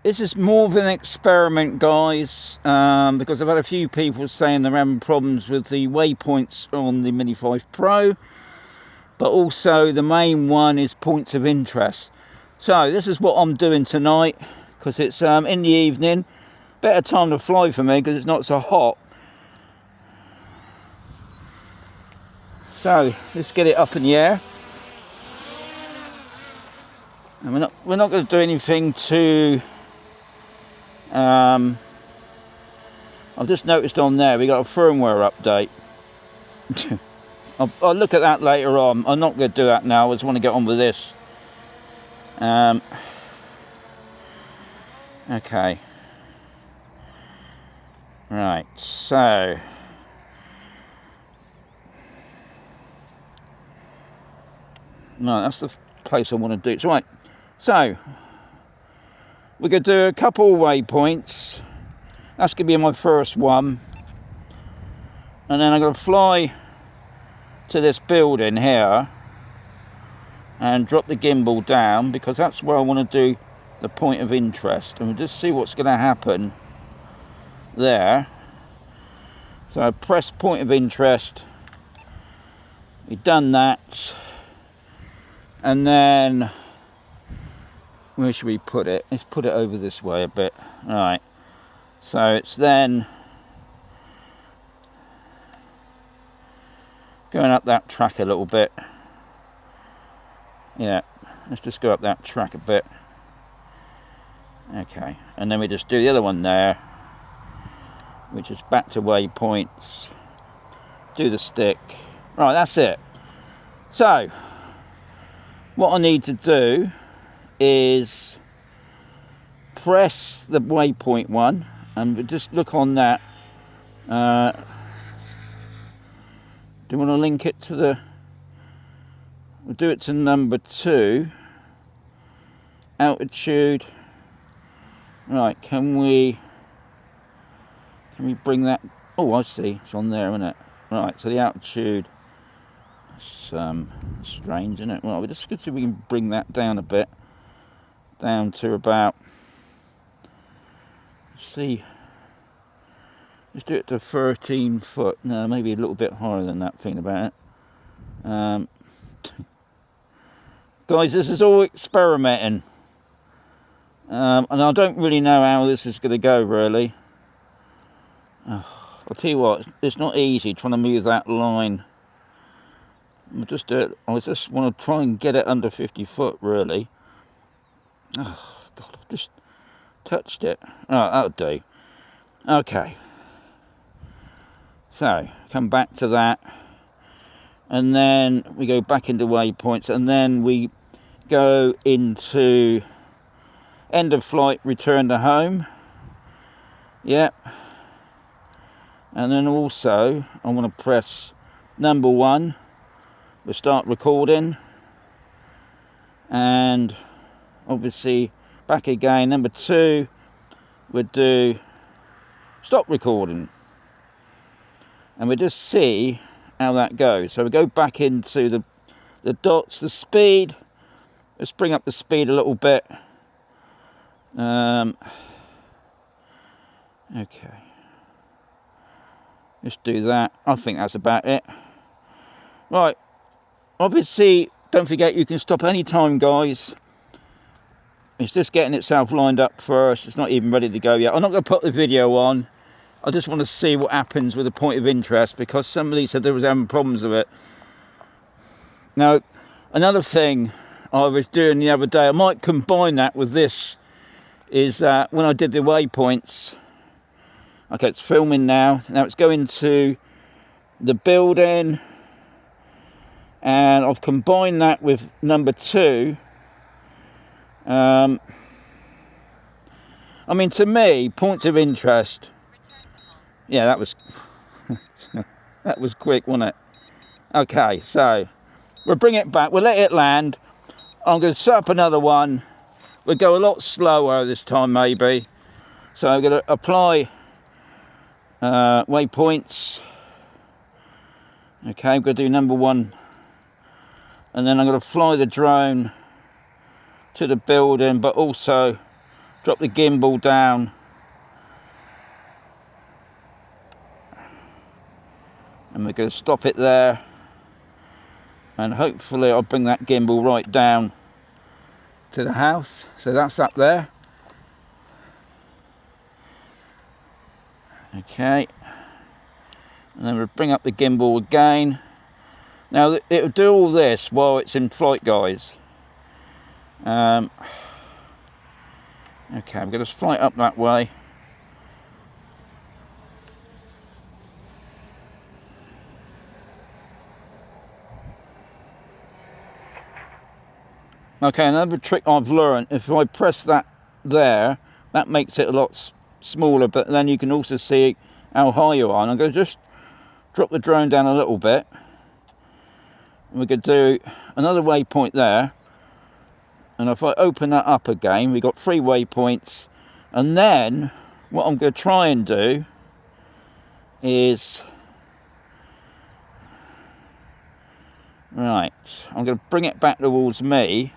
This is more of an experiment, guys, because I've had a few people saying they're having problems with the waypoints on the Mini 5 Pro, but also the main one is points of interest. So this is what I'm doing tonight, because it's in the evening. Better time to fly for me because it's not so hot. So let's get it up in the air. And we're not going to do anything to. I've just noticed on there we got a firmware update. I'll look at that later on. I'm not going to do that now. I just want to get on with this. Okay. Right. So. No, that's the place I want to do it. So, right. So, we're going to do a couple of waypoints. That's going to be my first one. And then I'm going to fly to this building here and drop the gimbal down, because that's where I want to do the point of interest. And we'll just see what's going to happen there. So I press point of interest. We've done that. And then, where should we put it? Let's put it over this way a bit. All right. So it's then going up that track a little bit. Yeah, let's just go up that track a bit. Okay, and then we just do the other one there, which is back to waypoints. Do the stick. Right, that's it. So, what I need to do is press the waypoint one, and just look on that. Do you want to link it to the? We'll do it to number 2. Altitude. Right, can we bring that? Oh, I see. It's on there, isn't it? Right, so the altitude. It's strange, isn't it? Well, we're just going to see if we can bring that down a bit. Down to about, see, let's do it to 13 foot. No, maybe a little bit higher than that, thinking about it. Guys, this is all experimenting. And I don't really know how this is going to go, really. I'll tell you what, it's not easy trying to move that line. I'll just do it. I just want to try and get it under 50 foot, really. Oh, God, I've just touched it. Oh, that'll do. Okay. So, come back to that. And then we go back into waypoints. And then we go into end of flight, return to home. Yep. And then also, I want to press number 1. We'll start recording. And obviously back again. Number 2, we'll do stop recording, and we'll just see how that goes. So we go back into the dots, the speed. Let's bring up the speed a little bit. Okay, let's do that. I think that's about it. Right, obviously don't forget you can stop any time, guys. It's just getting itself lined up first. It's not even ready to go yet. I'm not going to put the video on. I just want to see what happens with the point of interest, because somebody said they was having problems with it. Now, another thing I was doing the other day, I might combine that with this, is that when I did the waypoints, okay, it's filming now. Now it's going to the building, and I've combined that with number 2. I mean, to me, points of interest. Yeah, that was that was quick, wasn't it? Okay, so we'll bring it back. We'll let it land. I'm going to set up another one. We'll go a lot slower this time, maybe. So I'm going to apply waypoints. Okay, I'm going to do number 1, and then I'm going to fly the drone to the building, but also drop the gimbal down, and we're going to stop it there, and hopefully I'll bring that gimbal right down to the house. So that's up there. Okay, and then we'll bring up the gimbal again. Now it'll do all this while it's in flight, guys. Okay, I'm going to fly it up that way. Okay, another trick I've learned, if I press that there, that makes it a lot smaller, but then you can also see how high you are. And I'm going to just drop the drone down a little bit. And we're going to do another waypoint there. And if I open that up again, we've got 3 waypoints. And then what I'm going to try and do is, right, I'm going to bring it back towards me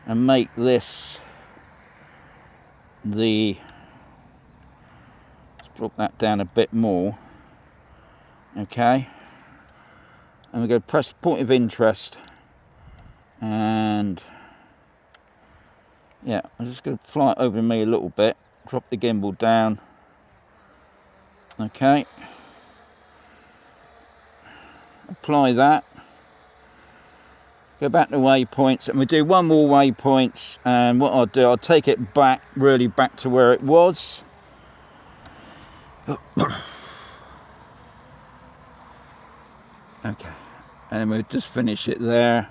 and make this let's drop that down a bit more. Okay, and we're going to press point of interest, and yeah, I'm just going to fly it over me a little bit, drop the gimbal down. Okay, apply that, go back to waypoints, and we do one more waypoints, and what I'll do, I'll take it back, really back to where it was. Okay, and we'll just finish it there.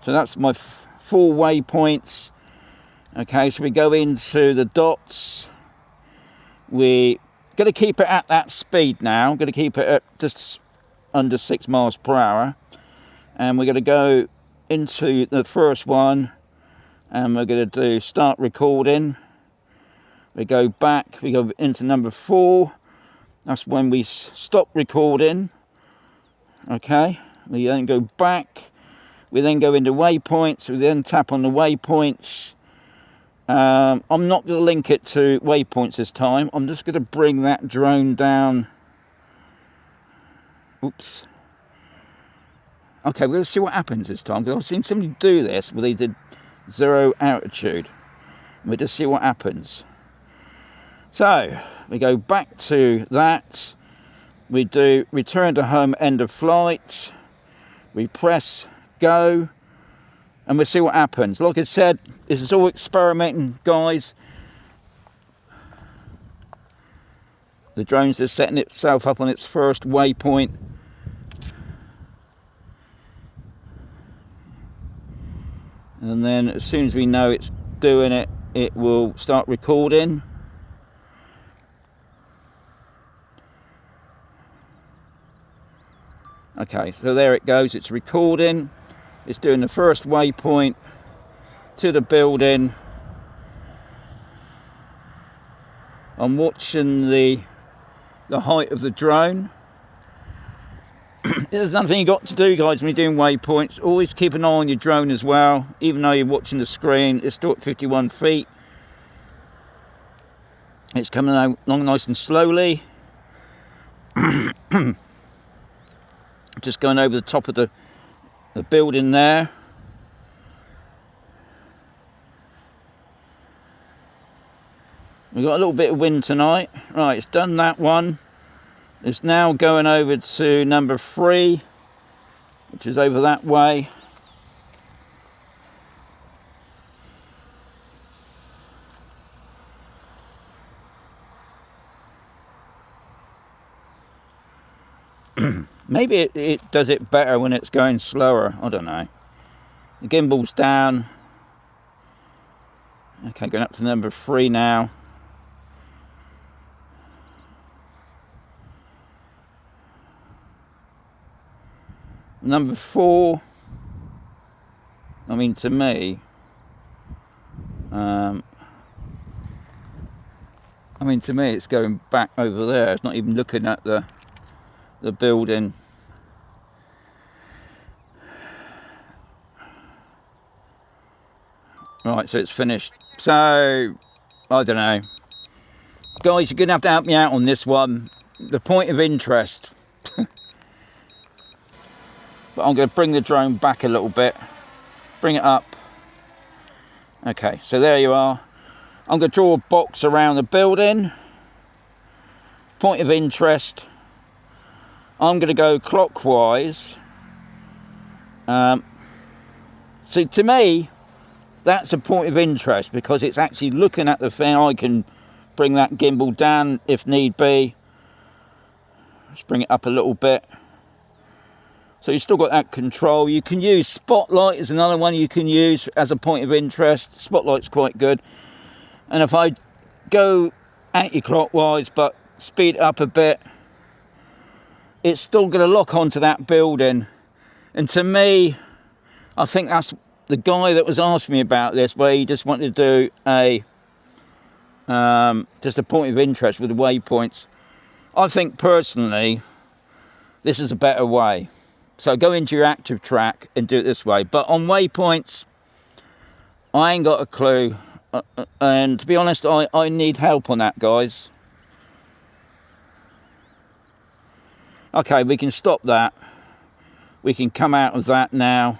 So that's my 4 waypoints. Okay, so we go into the dots. We're going to keep it at that speed now. I'm going to keep it at just under 6 miles per hour. And we're going to go into the first one, and we're going to do start recording. We go back, we go into number 4. That's when we stop recording. Okay, we then go back, we then go into waypoints, we then tap on the waypoints. I'm not going to link it to waypoints this time. I'm just going to bring that drone down. Oops. Okay, we're going to see what happens this time, because I've seen somebody do this where they did 0 altitude. We'll just see what happens. So we go back to that. We do return to home, end of flight. We press go, and we'll see what happens. Like I said, this is all experimenting, guys. The drone's just setting itself up on its first waypoint. And then as soon as we know it's doing it, it will start recording. Okay, so there it goes, it's recording. It's doing the first waypoint to the building. I'm watching the height of the drone. There's nothing you got to do, guys, when you're doing waypoints. Always keep an eye on your drone as well. Even though you're watching the screen, it's still at 51 feet. It's coming along nice and slowly. Just going over the top of the building there. We've got a little bit of wind tonight. Right, it's done that one. It's now going over to number 3, which is over that way. Maybe it does it better when it's going slower. I don't know. The gimbal's down. Okay, going up to number 3 now. Number 4. I mean, to me, it's going back over there. It's not even looking at the building. Right, so it's finished. So, I don't know. Guys, you're going to have to help me out on this one. The point of interest. But I'm going to bring the drone back a little bit. Bring it up. Okay, so there you are. I'm going to draw a box around the building. Point of interest. I'm going to go clockwise. See, to me, that's a point of interest because it's actually looking at the thing. I can bring that gimbal down if need be. Just bring it up a little bit. So you've still got that control. You can use spotlight is another one you can use as a point of interest. Spotlight's quite good. And if I go anti-clockwise but speed it up a bit, it's still going to lock onto that building. And to me, I think that's the guy that was asking me about this, where he just wanted to do a just a point of interest with the waypoints. I think personally, this is a better way. So go into your active track and do it this way. But on waypoints, I ain't got a clue. And to be honest, I need help on that, guys. Okay, we can stop that. We can come out of that now.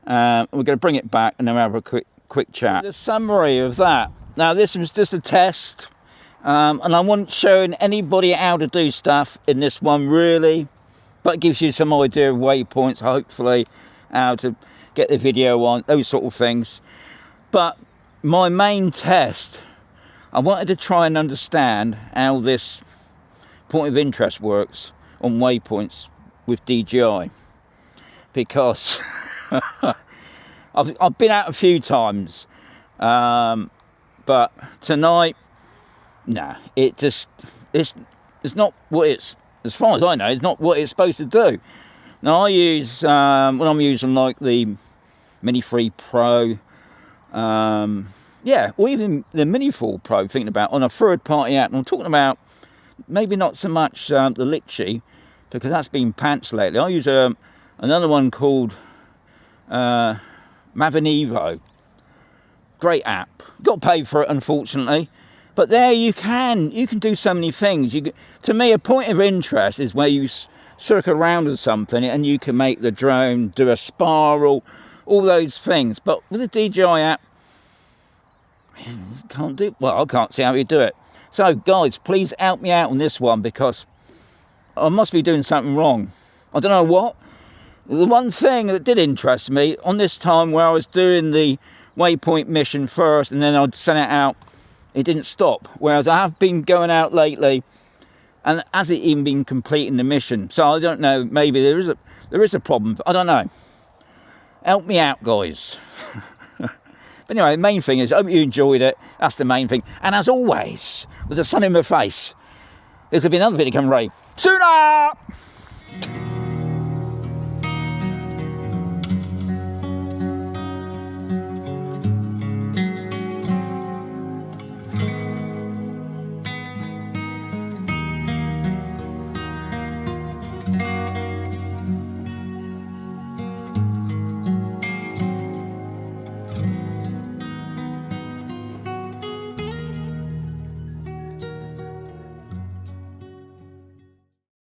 We're going to bring it back and then we'll have a quick chat. The summary of that. Now, this was just a test. And I wasn't showing anybody how to do stuff in this one, really. But it gives you some idea of waypoints, hopefully, how to get the video on, those sort of things. But my main test, I wanted to try and understand how this point of interest works on waypoints with DJI. Because I've been out a few times. But tonight, nah, it's not what it's, as far as I know, it's not what it's supposed to do. Now I use, when I'm using like the Mini 3 Pro, yeah, or even the Mini 4 Pro, thinking about on a third party app, and I'm talking about maybe not so much the Litchi, because that's been pants lately. I use another one called Maven Evo. Great app. Got paid for it, unfortunately. But there you can do so many things. To me, a point of interest is where you circle around with something and you can make the drone do a spiral, all those things. But with the DJI app, you can't do, well, I can't see how you do it. So guys, please help me out on this one, because I must be doing something wrong. I don't know what. The one thing that did interest me on this time where I was doing the waypoint mission first and then I'd send it out, it didn't stop. Whereas I have been going out lately and hasn't even been completing the mission. So I don't know, maybe there is a problem. I don't know. Help me out, guys. But anyway, the main thing is, I hope you enjoyed it. That's the main thing. And as always, with the sun in my face, there's going to be another video coming right sooner.